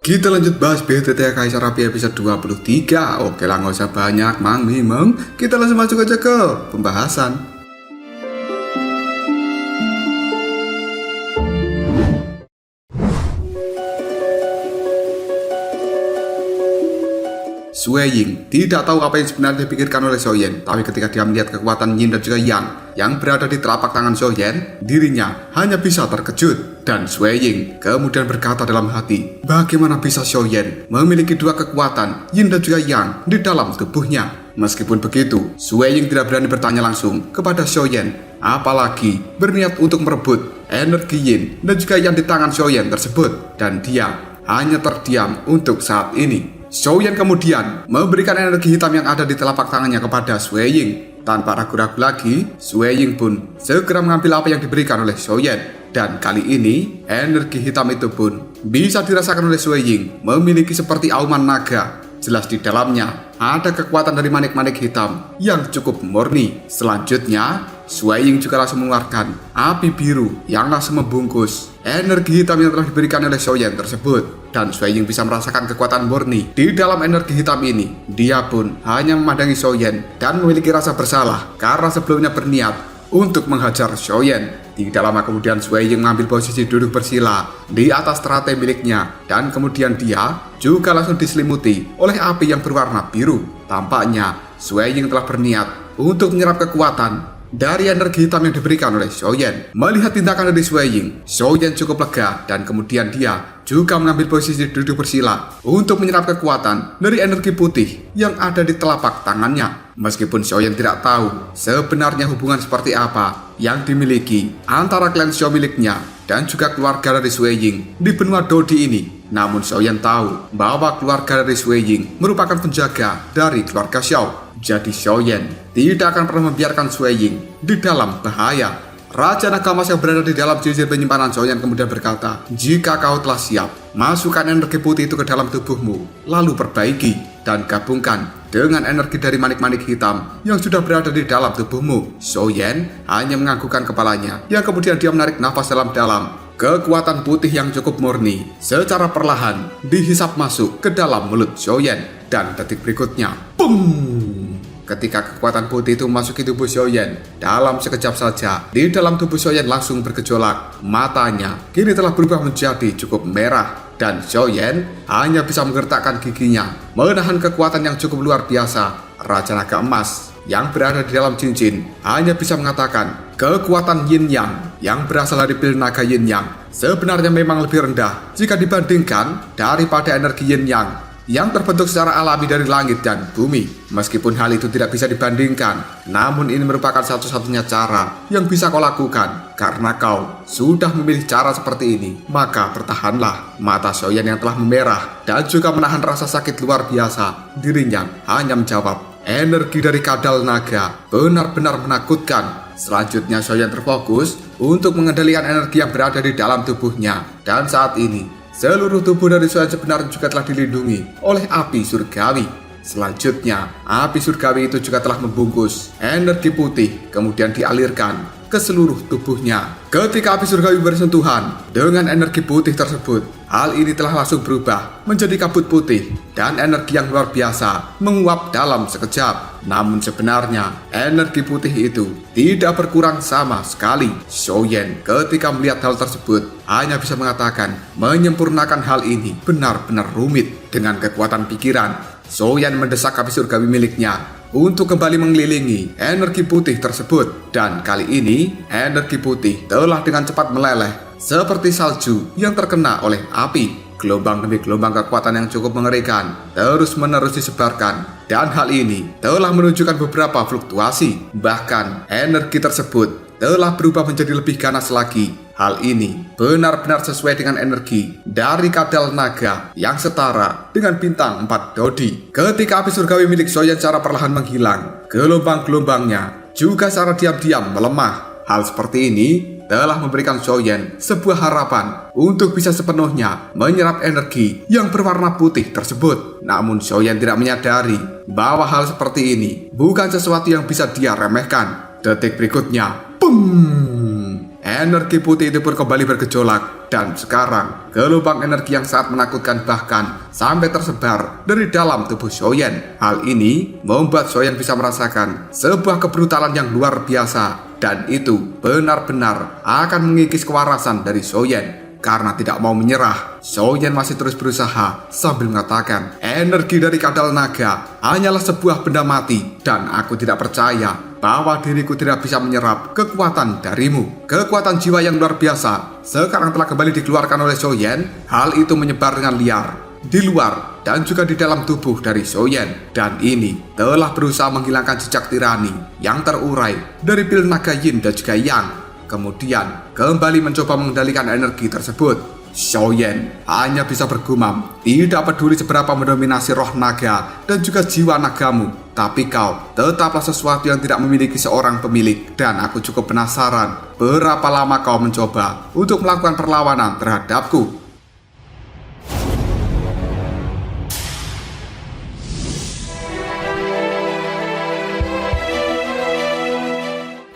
Kita lanjut bahas BTT Kaisar Api episode 23. Oke lah, nggak usah banyak Mang Mimeng. Kita langsung masuk aja ke pembahasan. Sui Ying tidak tahu apa yang sebenarnya dipikirkan oleh Xiaoyan, tapi ketika dia melihat kekuatan Yin dan juga Yang yang berada di telapak tangan Xiaoyan, dirinya hanya bisa terkejut. Dan Sui Ying kemudian berkata dalam hati, bagaimana bisa Xiaoyan memiliki dua kekuatan Yin dan juga Yang di dalam tubuhnya? Meskipun begitu, Sui Ying tidak berani bertanya langsung kepada Xiaoyan, apalagi berniat untuk merebut energi Yin dan juga Yang di tangan Xiaoyan tersebut. Dan dia hanya terdiam untuk saat ini. Xiaoyan kemudian memberikan energi hitam yang ada di telapak tangannya kepada Sui Ying. Tanpa ragu-ragu lagi, Sui Ying pun segera mengambil apa yang diberikan oleh Xiaoyan. Dan kali ini, energi hitam itu pun bisa dirasakan oleh Sui Ying memiliki seperti auman naga. Jelas di dalamnya ada kekuatan dari manik-manik hitam yang cukup murni. Selanjutnya, Sui Ying juga langsung mengeluarkan api biru yang langsung membungkus energi hitam yang telah diberikan oleh Xiaoyan tersebut. Dan Sui Ying bisa merasakan kekuatan murni di dalam energi hitam ini. Dia pun hanya memandangi Xiaoyan dan memiliki rasa bersalah karena sebelumnya berniat untuk menghajar Xiaoyan. Tidak lama kemudian Sui Ying mengambil posisi duduk bersila di atas teratai miliknya. Dan kemudian dia juga langsung diselimuti oleh api yang berwarna biru. Tampaknya Sui Ying telah berniat untuk menyerap kekuatan dari energi hitam yang diberikan oleh Xiaoyan. Melihat tindakan dari Sui Ying, Xiaoyan cukup lega dan kemudian dia juga mengambil posisi duduk bersila untuk menyerap kekuatan dari energi putih yang ada di telapak tangannya. Meskipun Xiaoyan tidak tahu sebenarnya hubungan seperti apa yang dimiliki antara klan Xiao miliknya dan juga keluarga dari Sui Ying di benua Dodi ini. Namun Xiaoyan tahu bahwa keluarga dari Sui Ying merupakan penjaga dari keluarga Xiao. Jadi Xiaoyan tidak akan pernah membiarkan Sui Ying di dalam bahaya. Raja Naga Emas yang berada di dalam cincin penyimpanan Xiaoyan kemudian berkata, jika kau telah siap, masukkan energi putih itu ke dalam tubuhmu, lalu perbaiki dan gabungkan dengan energi dari manik-manik hitam yang sudah berada di dalam tubuhmu. Xiaoyan hanya menganggukkan kepalanya, yang kemudian dia menarik nafas dalam-dalam. Kekuatan putih yang cukup murni secara perlahan dihisap masuk ke dalam mulut Xiaoyan. Dan detik berikutnya, boom! Ketika kekuatan putih itu memasuki tubuh Xiaoyan, dalam sekejap saja, di dalam tubuh Xiaoyan langsung bergejolak. Matanya kini telah berubah menjadi cukup merah. Dan Xiaoyan hanya bisa menggertakkan giginya, menahan kekuatan yang cukup luar biasa. Raja Naga Emas yang berada di dalam cincin hanya bisa mengatakan kekuatan Yin Yang yang berasal dari pil naga Yin Yang sebenarnya memang lebih rendah jika dibandingkan daripada energi Yin yang terbentuk secara alami dari langit dan bumi. Meskipun hal itu tidak bisa dibandingkan, namun ini merupakan satu-satunya cara yang bisa kau lakukan. Karena kau sudah memilih cara seperti ini, maka bertahanlah. Mata Xiaoyan yang telah memerah dan juga menahan rasa sakit luar biasa, dirinya hanya menjawab, energi dari kadal naga benar-benar menakutkan. Selanjutnya Xiaoyan terfokus untuk mengendalikan energi yang berada di dalam tubuhnya. Dan saat ini seluruh tubuh dari Xiaoyan sebenarnya juga telah dilindungi oleh api surgawi. Selanjutnya, api surgawi itu juga telah membungkus energi putih, kemudian dialirkan ke seluruh tubuhnya. Ketika api surgawi bersentuhan dengan energi putih tersebut, hal ini telah langsung berubah menjadi kabut putih dan energi yang luar biasa menguap dalam sekejap. Namun sebenarnya energi putih itu tidak berkurang sama sekali. Xiaoyan ketika melihat hal tersebut hanya bisa mengatakan menyempurnakan hal ini benar-benar rumit. Dengan kekuatan pikiran, Xiaoyan mendesak api surgawi miliknya untuk kembali mengelilingi energi putih tersebut. Dan kali ini energi putih telah dengan cepat meleleh seperti salju yang terkena oleh api. Gelombang demi gelombang kekuatan yang cukup mengerikan terus-menerus disebarkan, dan hal ini telah menunjukkan beberapa fluktuasi. Bahkan energi tersebut telah berubah menjadi lebih ganas lagi. Hal ini benar-benar sesuai dengan energi dari kadal naga yang setara dengan bintang 4 Dodi. Ketika api surgawi milik Xiaoyan secara perlahan menghilang, gelombang-gelombangnya juga secara diam-diam melemah. Hal seperti ini telah memberikan Xiaoyan sebuah harapan untuk bisa sepenuhnya menyerap energi yang berwarna putih tersebut. Namun Xiaoyan tidak menyadari bahwa hal seperti ini bukan sesuatu yang bisa dia remehkan. Detik berikutnya, boom! energi putih itu pun kembali bergejolak. Dan sekarang, gelombang energi yang sangat menakutkan bahkan sampai tersebar dari dalam tubuh Xiaoyan. Hal ini membuat Xiaoyan bisa merasakan sebuah kebrutalan yang luar biasa. Dan itu benar-benar akan mengikis kewarasan dari Xiaoyan. Karena tidak mau menyerah, Xiaoyan masih terus berusaha sambil mengatakan, energi dari kadal naga hanyalah sebuah benda mati dan aku tidak percaya bahwa diriku tidak bisa menyerap kekuatan darimu. Kekuatan jiwa yang luar biasa sekarang telah kembali dikeluarkan oleh Xiaoyan. Hal itu menyebar dengan liar di luar dan juga di dalam tubuh dari Xiaoyan. Dan ini telah berusaha menghilangkan jejak tirani yang terurai dari pil naga Yin dan juga Yang. Kemudian kembali mencoba mengendalikan energi tersebut. Xiaoyan hanya bisa bergumam, tidak peduli seberapa mendominasi roh naga dan juga jiwa nagamu, tapi kau tetaplah sesuatu yang tidak memiliki seorang pemilik. Dan aku cukup penasaran, berapa lama kau mencoba untuk melakukan perlawanan terhadapku?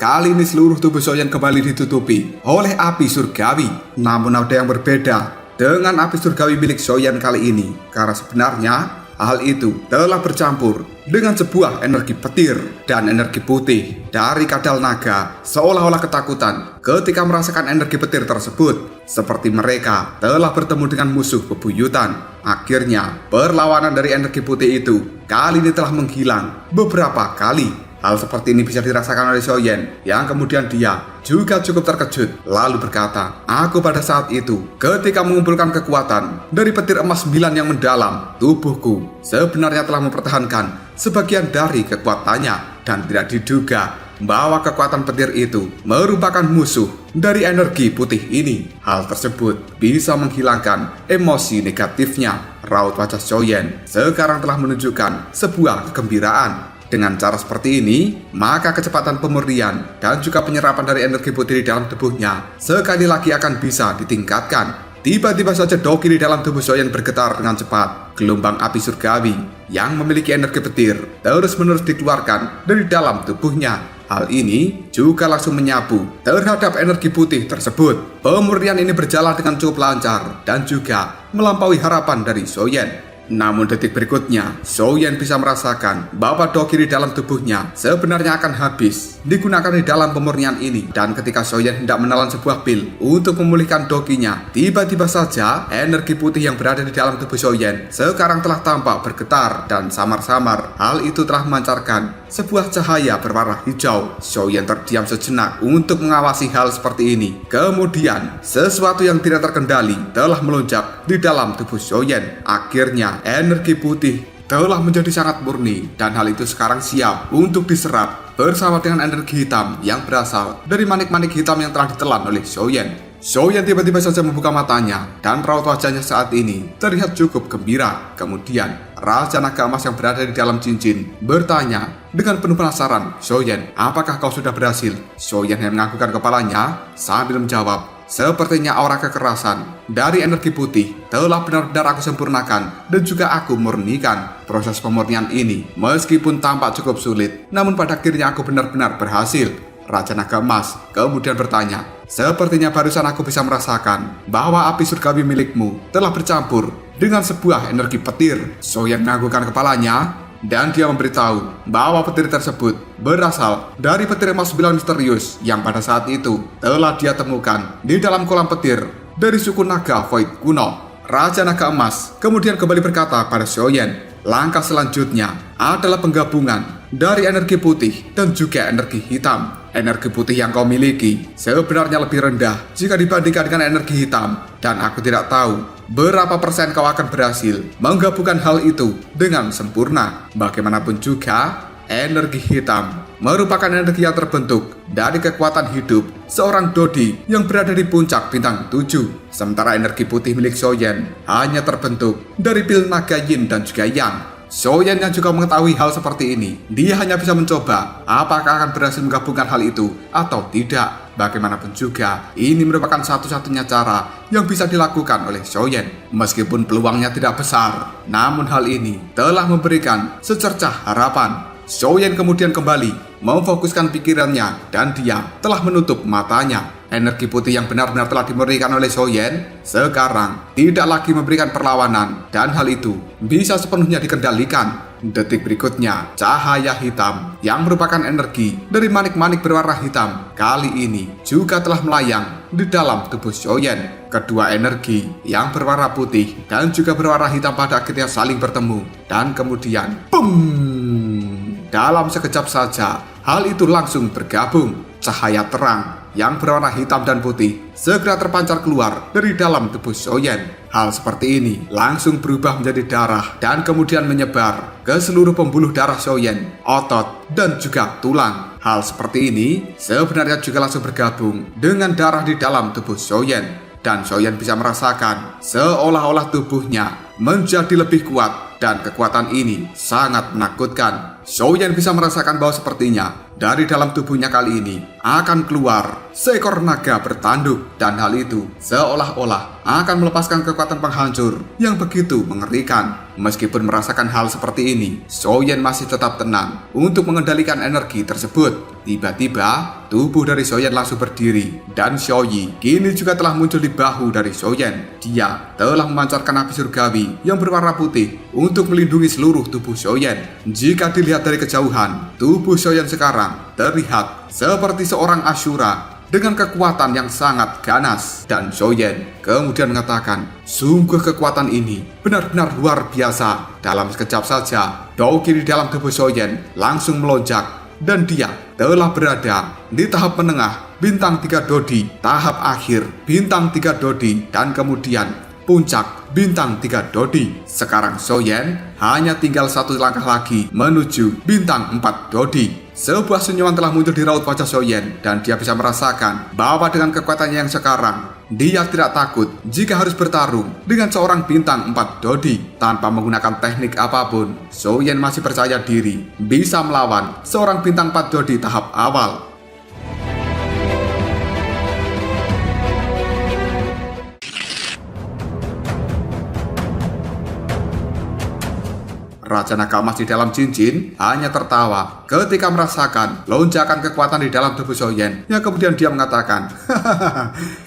Kali ini seluruh tubuh Xiaoyan kembali ditutupi oleh api surgawi. Namun ada yang berbeda dengan api surgawi milik Xiaoyan kali ini, karena sebenarnya hal itu telah bercampur dengan sebuah energi petir dan energi putih dari kadal naga, seolah-olah ketakutan ketika merasakan energi petir tersebut, seperti mereka telah bertemu dengan musuh bebuyutan. Akhirnya perlawanan dari energi putih itu kali ini telah menghilang beberapa kali. Hal seperti ini bisa dirasakan oleh Xiaoyan, yang kemudian dia juga cukup terkejut lalu berkata, aku pada saat itu ketika mengumpulkan kekuatan dari petir emas 9 yang mendalam, tubuhku sebenarnya telah mempertahankan sebagian dari kekuatannya dan tidak diduga bahwa kekuatan petir itu merupakan musuh dari energi putih ini. Hal tersebut bisa menghilangkan emosi negatifnya. Raut wajah Xiaoyan sekarang telah menunjukkan sebuah kegembiraan. Dengan cara seperti ini, maka kecepatan pemurnian dan juga penyerapan dari energi putih di dalam tubuhnya sekali lagi akan bisa ditingkatkan. Tiba-tiba saja doki di dalam tubuh Xiaoyan bergetar dengan cepat. Gelombang api surgawi yang memiliki energi petir terus-menerus dikeluarkan dari dalam tubuhnya. Hal ini juga langsung menyapu terhadap energi putih tersebut. Pemurnian ini berjalan dengan cukup lancar dan juga melampaui harapan dari Xiaoyan. Namun detik berikutnya, Xiaoyan bisa merasakan bahwa doki di dalam tubuhnya sebenarnya akan habis digunakan di dalam pemurnian ini. Dan ketika Xiaoyan hendak menelan sebuah pil untuk memulihkan dokinya, tiba-tiba saja energi putih yang berada di dalam tubuh Xiaoyan sekarang telah tampak bergetar dan samar-samar. Hal itu telah memancarkan sebuah cahaya berwarna hijau. Xiaoyan terdiam sejenak untuk mengawasi hal seperti ini. Kemudian, sesuatu yang tidak terkendali telah melonjak di dalam tubuh Xiaoyan. Akhirnya, energi putih telah menjadi sangat murni dan hal itu sekarang siap untuk diserap bersama dengan energi hitam yang berasal dari manik-manik hitam yang telah ditelan oleh Xiaoyan. Xiaoyan tiba-tiba saja membuka matanya dan raut wajahnya saat ini terlihat cukup gembira. Kemudian Raja Naga Emas yang berada di dalam cincin bertanya dengan penuh penasaran, Xiaoyan, apakah kau sudah berhasil? Xiaoyan yang menganggukkan kepalanya sambil menjawab, sepertinya aura kekerasan dari energi putih telah benar-benar aku sempurnakan dan juga aku murnikan. Proses pemurnian ini meskipun tampak cukup sulit, namun pada akhirnya aku benar-benar berhasil. Raja Naga Emas kemudian bertanya, sepertinya barusan aku bisa merasakan bahwa api surgawi milikmu telah bercampur dengan sebuah energi petir. Xiaoyan menganggukkan kepalanya dan dia memberitahu bahwa petir tersebut berasal dari petir emas 9 misterius yang pada saat itu telah dia temukan di dalam kolam petir dari suku naga Void kuno. Raja Naga Emas kemudian kembali berkata pada Xiaoyan, langkah selanjutnya adalah penggabungan dari energi putih dan juga energi hitam. Energi putih yang kau miliki sebenarnya lebih rendah jika dibandingkan dengan energi hitam, dan aku tidak tahu berapa persen kau akan berhasil menggabungkan hal itu dengan sempurna. Bagaimanapun juga, energi hitam merupakan energi yang terbentuk dari kekuatan hidup seorang Dodi yang berada di puncak bintang 7. Sementara energi putih milik Xiaoyan hanya terbentuk dari pil naga Yin dan juga Yang. Xiaoyan yang juga mengetahui hal seperti ini, dia hanya bisa mencoba apakah akan berhasil menggabungkan hal itu atau tidak. Bagaimanapun juga, ini merupakan satu-satunya cara yang bisa dilakukan oleh Xiaoyan. Meskipun peluangnya tidak besar, namun hal ini telah memberikan secercah harapan. Xiaoyan kemudian kembali memfokuskan pikirannya dan dia telah menutup matanya. energi putih yang benar-benar telah dimurnikan oleh Soyen sekarang tidak lagi memberikan perlawanan, dan hal itu bisa sepenuhnya dikendalikan. Detik berikutnya, cahaya hitam yang merupakan energi dari manik-manik berwarna hitam kali ini juga telah melayang di dalam tubuh Soyen. Kedua energi yang berwarna putih dan juga berwarna hitam pada akhirnya saling bertemu, dan kemudian BOOM! Dalam sekejap saja, hal itu langsung bergabung. Cahaya terang yang berwarna hitam dan putih segera terpancar keluar dari dalam tubuh Soyen. Hal seperti ini langsung berubah menjadi darah dan kemudian menyebar ke seluruh pembuluh darah Soyen, otot, dan juga tulang. Hal seperti ini sebenarnya juga langsung bergabung dengan darah di dalam tubuh Soyen, dan Soyen bisa merasakan seolah-olah tubuhnya menjadi lebih kuat, dan kekuatan ini sangat menakutkan. Soyen bisa merasakan bahwa sepertinya dari dalam tubuhnya kali ini akan keluar seekor naga bertanduk, dan hal itu seolah-olah akan melepaskan kekuatan penghancur yang begitu mengerikan. Meskipun merasakan hal seperti ini, Soyen masih tetap tenang untuk mengendalikan energi tersebut. Tiba-tiba, tubuh dari Soyen langsung berdiri, dan Xiaoyi kini juga telah muncul di bahu dari Soyen. Dia telah memancarkan api surgawi yang berwarna putih untuk melindungi seluruh tubuh Soyen. Jika dilihat dari kejauhan, tubuh Soyen sekarang terlihat seperti seorang Ashura dengan kekuatan yang sangat ganas. Dan Soyen kemudian mengatakan, sungguh kekuatan ini benar-benar luar biasa. Dalam sekejap saja, Doki di dalam tubuh Soyen langsung melonjak, dan dia telah berada di tahap menengah bintang 3 Dodi, tahap akhir bintang 3 Dodi, dan kemudian puncak bintang 3 Dodi. Sekarang Soyen hanya tinggal satu langkah lagi menuju bintang 4 Dodi. Sebuah senyuman telah muncul di raut wajah Soyen, dan dia bisa merasakan bahwa dengan kekuatannya yang sekarang, dia tidak takut jika harus bertarung dengan seorang bintang 4 Dodi. Tanpa menggunakan teknik apapun, Soyen masih percaya diri bisa melawan seorang bintang 4 Dodi tahap awal. Raja Naga Emas di dalam cincin hanya tertawa ketika merasakan lonjakan kekuatan di dalam tubuh Soyen, yang kemudian dia mengatakan,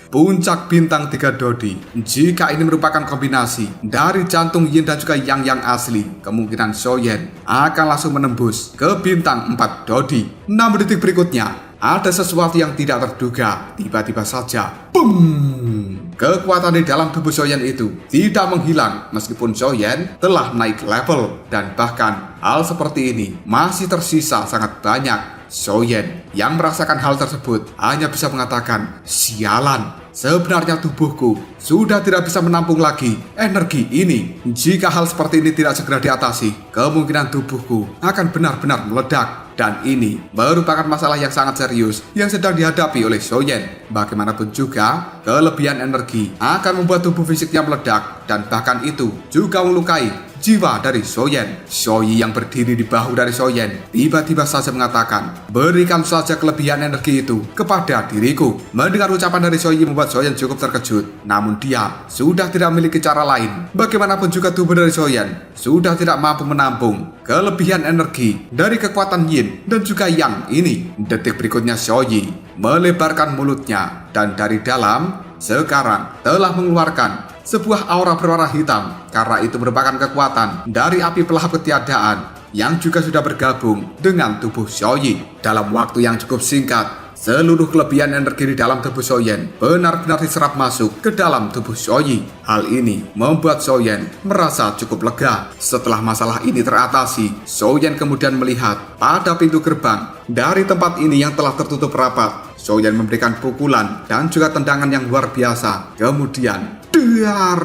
puncak bintang 3 Dodi. Jika ini merupakan kombinasi dari jantung Yin dan juga Yang yang asli, kemungkinan Soyen akan langsung menembus ke bintang 4 Dodi. 6 detik berikutnya, ada sesuatu yang tidak terduga. Tiba-tiba saja, BOOM! Kekuatan di dalam tubuh Soyen itu tidak menghilang meskipun Soyen telah naik level, dan bahkan hal seperti ini masih tersisa sangat banyak. Soyen yang merasakan hal tersebut hanya bisa mengatakan, sialan, sebenarnya tubuhku sudah tidak bisa menampung lagi energi ini. Jika hal seperti ini tidak segera diatasi, kemungkinan tubuhku akan benar-benar meledak. Dan ini merupakan masalah yang sangat serius yang sedang dihadapi oleh Soyen. Bagaimanapun juga, kelebihan energi akan membuat tubuh fisiknya meledak, dan bahkan itu juga melukai jiwa dari Soyen. Xiaoyi yang berdiri di bahu dari Soyen tiba-tiba saja mengatakan, berikan saja kelebihan energi itu kepada diriku. Mendengar ucapan dari Xiaoyi membuat Soyen cukup terkejut, namun dia sudah tidak memiliki cara lain. Bagaimanapun juga tubuh dari Soyen sudah tidak mampu menampung kelebihan energi dari kekuatan Yin dan juga Yang ini. Detik berikutnya Xiaoyi melebarkan mulutnya, dan dari dalam sekarang telah mengeluarkan sebuah aura berwarna hitam, karena itu merupakan kekuatan dari api pelahap ketiadaan yang juga sudah bergabung dengan tubuh Xiaoyi. Dalam waktu yang cukup singkat, seluruh kelebihan energi di dalam tubuh Soyen benar-benar diserap masuk ke dalam tubuh Xiaoyi. Hal ini membuat Soyen merasa cukup lega. Setelah masalah ini teratasi, Soyen kemudian melihat pada pintu gerbang dari tempat ini yang telah tertutup rapat. Soyen memberikan pukulan dan juga tendangan yang luar biasa. Kemudian dar!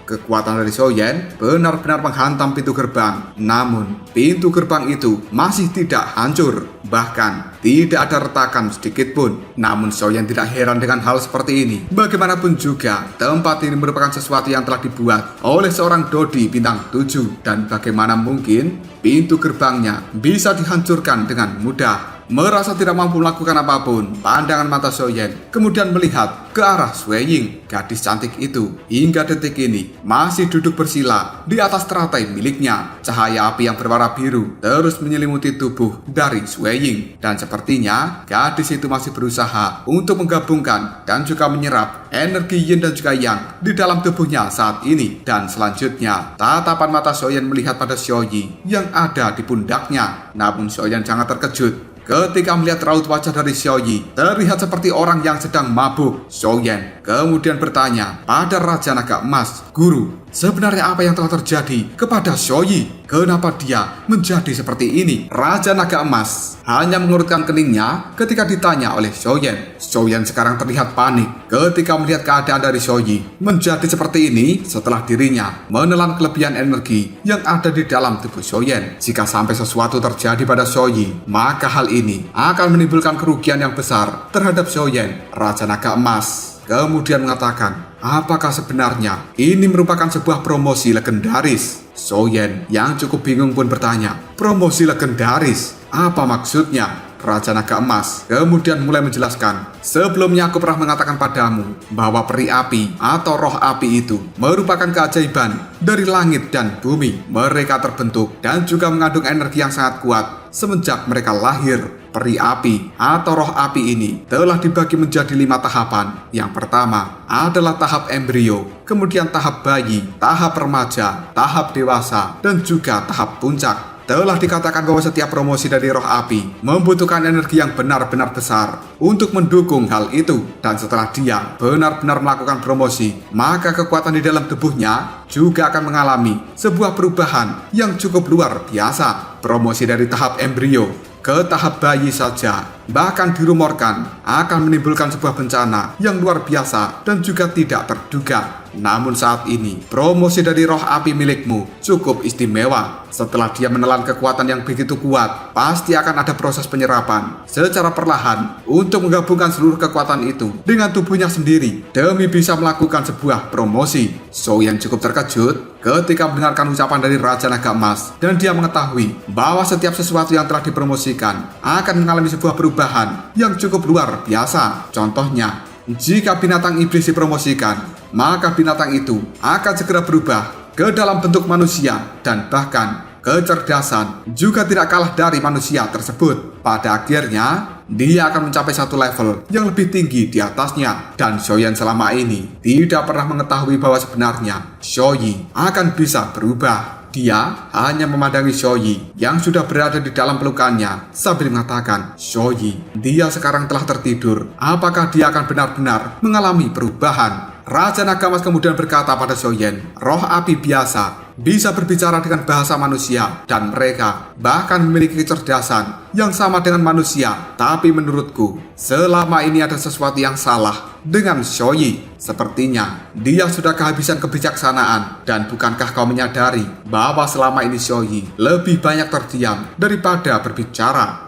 Kekuatan dari Soyen benar-benar menghantam pintu gerbang. Namun, pintu gerbang itu masih tidak hancur. Bahkan, tidak ada retakan sedikit pun. Namun, Soyen tidak heran dengan hal seperti ini. Bagaimanapun juga, tempat ini merupakan sesuatu yang telah dibuat oleh seorang Dodi bintang 7. Dan bagaimana mungkin pintu gerbangnya bisa dihancurkan dengan mudah. merasa tidak mampu melakukan apapun, pandangan mata Xiaoyan kemudian melihat ke arah Shueying. Gadis cantik itu hingga detik ini masih duduk bersila di atas teratai miliknya. Cahaya api yang berwarna biru terus menyelimuti tubuh dari Shueying, dan sepertinya gadis itu masih berusaha untuk menggabungkan dan juga menyerap energi yin dan juga yang di dalam tubuhnya saat ini. Dan selanjutnya tatapan mata Xiaoyan melihat pada Xiaoyi yang ada di pundaknya. Namun Xiaoyan sangat terkejut ketika melihat raut wajah dari Xiaoyi terlihat seperti orang yang sedang mabuk. Xiaoyan kemudian bertanya pada Raja Naga Emas, "Guru, sebenarnya apa yang telah terjadi kepada Xiaoyi? Kenapa dia menjadi seperti ini?" Raja Naga Emas hanya mengerutkan keningnya ketika ditanya oleh Xiaoyan. Xiaoyan sekarang terlihat panik ketika melihat keadaan dari Xiaoyi menjadi seperti ini setelah dirinya menelan kelebihan energi yang ada di dalam tubuh Xiaoyan. Jika sampai sesuatu terjadi pada Xiaoyi, maka hal ini akan menimbulkan kerugian yang besar terhadap Xiaoyan. Raja Naga Emas kemudian mengatakan, apakah sebenarnya ini merupakan sebuah promosi legendaris? Xiaoyan yang cukup bingung pun bertanya, promosi legendaris? Apa maksudnya? Raja Naga Emas kemudian mulai menjelaskan, sebelumnya aku pernah mengatakan padamu bahwa peri api atau roh api itu merupakan keajaiban dari langit dan bumi. Mereka terbentuk dan juga mengandung energi yang sangat kuat semenjak mereka lahir. Peri api atau roh api ini telah dibagi menjadi 5 tahapan. Yang pertama adalah tahap embrio, kemudian tahap bayi, tahap remaja, tahap dewasa, dan juga tahap puncak. Telah dikatakan bahwa setiap promosi dari roh api membutuhkan energi yang benar-benar besar untuk mendukung hal itu. Dan setelah dia benar-benar melakukan promosi, maka kekuatan di dalam tubuhnya juga akan mengalami sebuah perubahan yang cukup luar biasa. Promosi dari tahap embrio ke tahap bayi saja bahkan dirumorkan akan menimbulkan sebuah bencana yang luar biasa dan juga tidak terduga. Namun saat ini promosi dari roh api milikmu cukup istimewa. Setelah dia menelan kekuatan yang begitu kuat, pasti akan ada proses penyerapan secara perlahan untuk menggabungkan seluruh kekuatan itu dengan tubuhnya sendiri demi bisa melakukan sebuah promosi. Xiaoyan cukup terkejut ketika mendengarkan ucapan dari Raja Naga Emas, dan dia mengetahui bahwa setiap sesuatu yang telah dipromosikan akan mengalami sebuah perubahan yang cukup luar biasa. Contohnya, jika binatang iblis dipromosikan, maka binatang itu akan segera berubah ke dalam bentuk manusia, dan bahkan kecerdasan juga tidak kalah dari manusia tersebut. Pada akhirnya, dia akan mencapai satu level yang lebih tinggi di atasnya. Dan Xiaoyan selama ini tidak pernah mengetahui bahwa sebenarnya Xiaoyi akan bisa berubah. Dia hanya memandangi Xiaoyi yang sudah berada di dalam pelukannya sambil mengatakan, "Xiaoyi, dia sekarang telah tertidur. Apakah dia akan benar-benar mengalami perubahan?" Raja Naga Emas kemudian berkata pada Xiaoyan, roh api biasa bisa berbicara dengan bahasa manusia, dan mereka bahkan memiliki kecerdasan yang sama dengan manusia. Tapi menurutku, selama ini ada sesuatu yang salah dengan Xiaoyi. Sepertinya dia sudah kehabisan kebijaksanaan. Dan bukankah kau menyadari bahwa selama ini Xiaoyi lebih banyak terdiam daripada berbicara?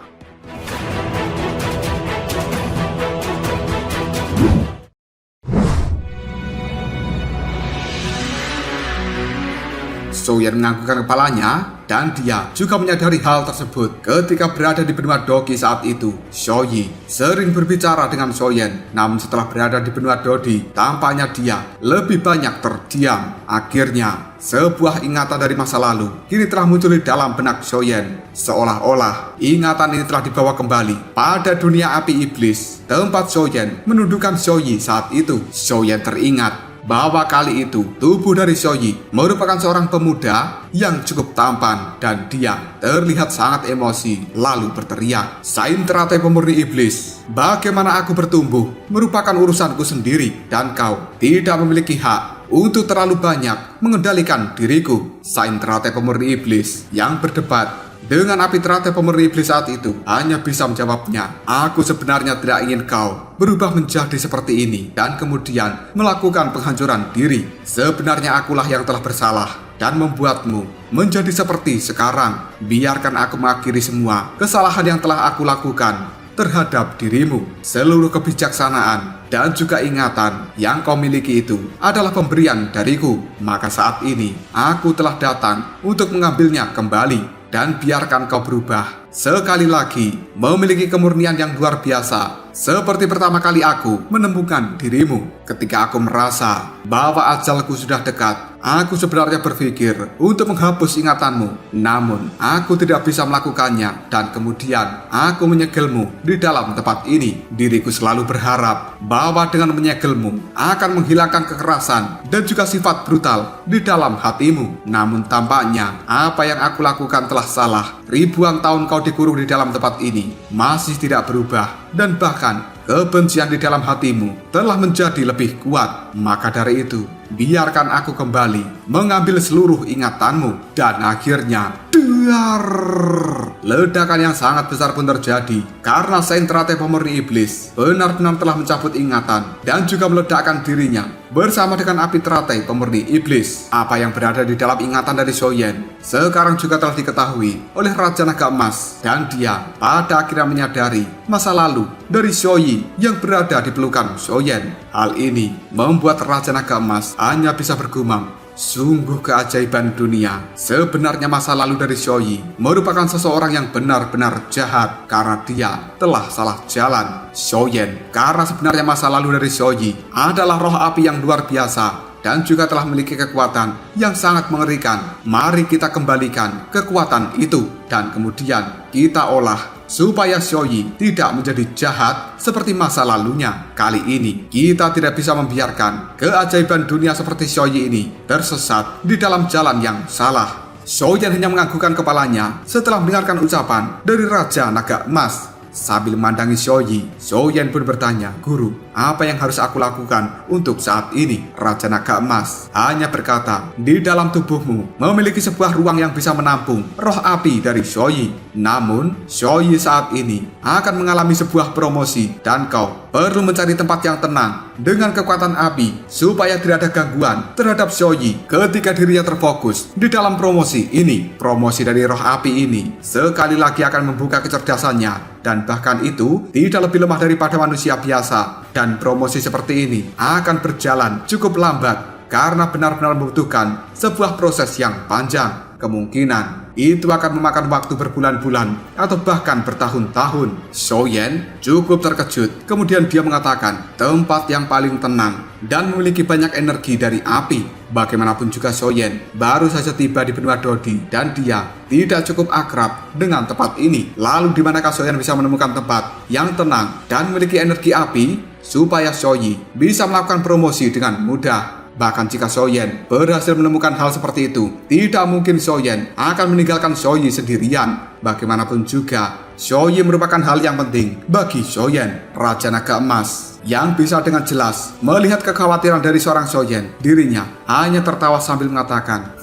Xiaoyan menganggukkan kepalanya, dan dia juga menyadari hal tersebut ketika berada di benua Dogi saat itu. Xiaoyi sering berbicara dengan Xiaoyan, namun setelah berada di benua Dodi, tampaknya dia lebih banyak terdiam. Akhirnya, sebuah ingatan dari masa lalu kini telah muncul di dalam benak Xiaoyan. Seolah-olah ingatan ini telah dibawa kembali pada dunia api iblis, tempat Xiaoyan menundukkan Xiaoyi saat itu. Xiaoyan teringat bahwa kali itu tubuh dari Xiaoyi merupakan seorang pemuda yang cukup tampan, dan dia terlihat sangat emosi lalu berteriak, "Sain teratai pemurni iblis, bagaimana aku bertumbuh merupakan urusanku sendiri, dan kau tidak memiliki hak untuk terlalu banyak mengendalikan diriku." Sain teratai pemurni iblis yang berdebat dengan api teratai pemurni iblis saat itu hanya bisa menjawabnya, "Aku sebenarnya tidak ingin kau berubah menjadi seperti ini dan kemudian melakukan penghancuran diri. Sebenarnya akulah yang telah bersalah dan membuatmu menjadi seperti sekarang. Biarkan aku mengakhiri semua kesalahan yang telah aku lakukan terhadap dirimu. Seluruh kebijaksanaan dan juga ingatan yang kau miliki itu adalah pemberian dariku. Maka saat ini aku telah datang untuk mengambilnya kembali dan biarkan kau berubah sekali lagi memiliki kemurnian yang luar biasa. Seperti pertama kali aku menemukan dirimu. Ketika aku merasa bahwa ajalku sudah dekat, aku sebenarnya berpikir untuk menghapus ingatanmu. Namun, aku tidak bisa melakukannya. Dan kemudian, aku menyegelmu di dalam tempat ini. Diriku selalu berharap bahwa dengan menyegelmu akan menghilangkan kekerasan dan juga sifat brutal di dalam hatimu. Namun tampaknya, apa yang aku lakukan telah salah. Ribuan tahun kau dikurung di dalam tempat ini masih tidak berubah. Dan bahkan kebencian di dalam hatimu telah menjadi lebih kuat. Maka dari itu, biarkan aku kembali mengambil seluruh ingatanmu. Dan akhirnya, duar! Ledakan yang sangat besar pun terjadi karena sentrate pemurni iblis benar-benar telah mencabut ingatan dan juga meledakkan dirinya bersama dengan api teratai pemurni iblis. Apa yang berada di dalam ingatan dari Xiaoyan sekarang juga telah diketahui oleh Raja Naga Emas, dan dia pada akhirnya menyadari masa lalu dari Xiaoyi yang berada di pelukan Xiaoyan. Hal ini membuat Raja Naga Emas hanya bisa bergumam, sungguh keajaiban dunia. Sebenarnya masa lalu dari Xiaoyi merupakan seseorang yang benar-benar jahat karena dia telah salah jalan. Xiaoyan, karena sebenarnya masa lalu dari Xiaoyi adalah roh api yang luar biasa dan juga telah memiliki kekuatan yang sangat mengerikan. Mari kita kembalikan kekuatan itu dan kemudian kita olah supaya Xiaoyi tidak menjadi jahat seperti masa lalunya. Kali ini kita tidak bisa membiarkan keajaiban dunia seperti Xiaoyi ini tersesat di dalam jalan yang salah. Xiaoyan hanya menganggukkan kepalanya setelah mendengarkan ucapan dari Raja Naga Emas. Sambil memandangi Xiaoyi, Xiaoyan pun bertanya, "Guru, apa yang harus aku lakukan untuk saat ini?" Raja Naga Emas hanya berkata, "Di dalam tubuhmu memiliki sebuah ruang yang bisa menampung roh api dari Xiaoyi. Namun, Xiaoyi saat ini akan mengalami sebuah promosi dan kau perlu mencari tempat yang tenang dengan kekuatan api supaya tidak ada gangguan terhadap Xiaoyi ketika dirinya terfokus di dalam promosi ini. Promosi dari roh api ini sekali lagi akan membuka kecerdasannya dan bahkan itu tidak lebih lemah daripada manusia biasa. Dan promosi seperti ini akan berjalan cukup lambat karena benar-benar membutuhkan sebuah proses yang panjang. Kemungkinan itu akan memakan waktu berbulan-bulan atau bahkan bertahun-tahun." Xiaoyan cukup terkejut. Kemudian dia mengatakan, "Tempat yang paling tenang dan memiliki banyak energi dari api." Bagaimanapun juga Xiaoyan baru saja tiba di benua Dodi dan dia tidak cukup akrab dengan tempat ini. Lalu di manakah Xiaoyan bisa menemukan tempat yang tenang dan memiliki energi api supaya Xiaoyi bisa melakukan promosi dengan mudah? Bahkan jika Xiaoyan berhasil menemukan hal seperti itu, tidak mungkin Xiaoyan akan meninggalkan Xiaoyi sendirian. Bagaimanapun juga, Xiaoyi merupakan hal yang penting bagi Xiaoyan. Raja Naga Emas yang bisa dengan jelas melihat kekhawatiran dari seorang Xiaoyan, dirinya hanya tertawa sambil mengatakan,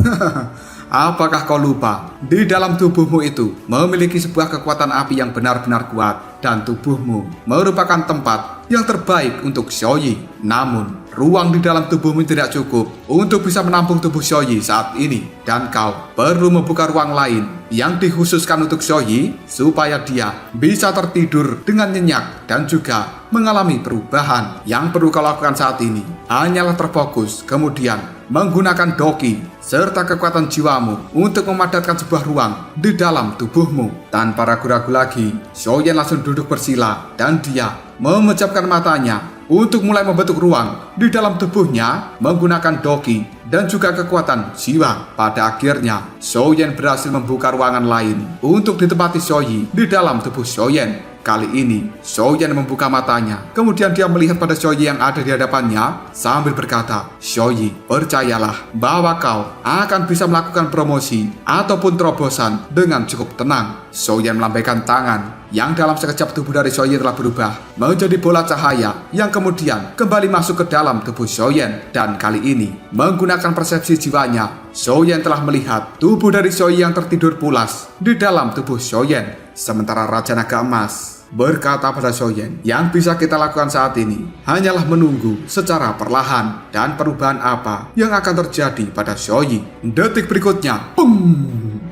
"Apakah kau lupa? Di dalam tubuhmu itu memiliki sebuah kekuatan api yang benar-benar kuat dan tubuhmu merupakan tempat yang terbaik untuk Xiaoyi. Namun, ruang di dalam tubuhmu tidak cukup untuk bisa menampung tubuh Xiaoyi saat ini dan kau perlu membuka ruang lain yang dikhususkan untuk Xiaoyi supaya dia bisa tertidur dengan nyenyak dan juga mengalami perubahan. Yang perlu kau lakukan saat ini hanyalah terfokus, kemudian menggunakan doki serta kekuatan jiwamu untuk memadatkan sebuah ruang di dalam tubuhmu." Tanpa ragu-ragu lagi, Xiaoyan langsung duduk bersila dan dia memejamkan matanya untuk mulai membentuk ruang di dalam tubuhnya menggunakan doki dan juga kekuatan jiwa. Pada akhirnya, Xiaoyan berhasil membuka ruangan lain untuk ditempati Xiaoyi di dalam tubuh Xiaoyan. Kali ini, Xiaoyan membuka matanya. Kemudian dia melihat pada Xiaoyi yang ada di hadapannya sambil berkata, "Xiaoyi, percayalah bahwa kau akan bisa melakukan promosi ataupun terobosan dengan cukup tenang." Xiaoyan melambaikan tangan yang dalam sekejap tubuh dari Xiaoyi telah berubah menjadi bola cahaya yang kemudian kembali masuk ke dalam tubuh Xiaoyan. Dan kali ini, menggunakan persepsi jiwanya, Xiaoyan telah melihat tubuh dari Xiaoyi yang tertidur pulas di dalam tubuh Xiaoyan. Sementara Raja Naga Emas berkata pada Xiaoyan, "Yang bisa kita lakukan saat ini hanyalah menunggu secara perlahan dan perubahan apa yang akan terjadi pada Xiaoyi." Detik berikutnya,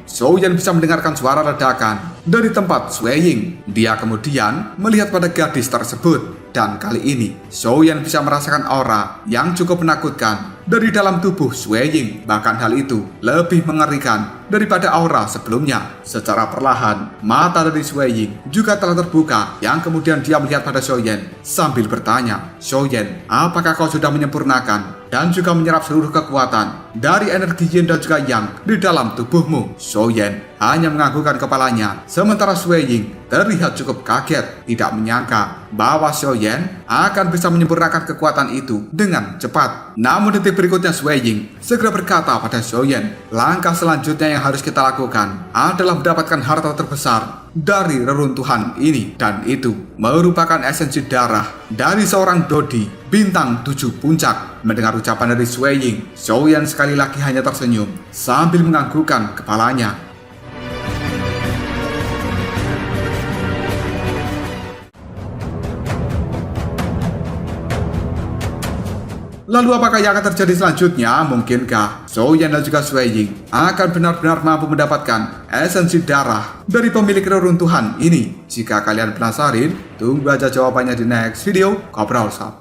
Xiaoyan bisa mendengarkan suara ledakan dari tempat Sui Ying. Dia kemudian melihat pada gadis tersebut. Dan kali ini, Zhou Yan bisa merasakan aura yang cukup menakutkan dari dalam tubuh Sui Ying. Bahkan hal itu lebih mengerikan daripada aura sebelumnya. Secara perlahan, mata dari Sui Ying juga telah terbuka, yang kemudian dia melihat pada Zhou Yan sambil bertanya, "Zhou Yan, apakah kau sudah menyempurnakan dan juga menyerap seluruh kekuatan dari energi yin dan juga yang di dalam tubuhmu?" Zhou Yan hanya menganggukkan kepalanya, sementara Sui Ying terlihat cukup kaget, tidak menyangka bahwa Zhou Yan akan bisa menyempurnakan kekuatan itu dengan cepat. Namun detik berikutnya Sui Ying segera berkata pada Zhou Yan, "Langkah selanjutnya yang harus kita lakukan adalah mendapatkan harta terbesar dari reruntuhan ini, dan itu merupakan esensi darah dari seorang Dodi bintang 7 puncak." Mendengar ucapan dari Sui Ying, Zhou Yan sekali lagi hanya tersenyum sambil menganggukkan kepalanya. Lalu apakah yang akan terjadi selanjutnya? Mungkinkah Zhou Yan dan juga Sui Ying akan benar-benar mampu mendapatkan esensi darah dari pemilik reruntuhan ini? Jika kalian penasaran, tunggu aja jawabannya di next video. Ngobrol Sob.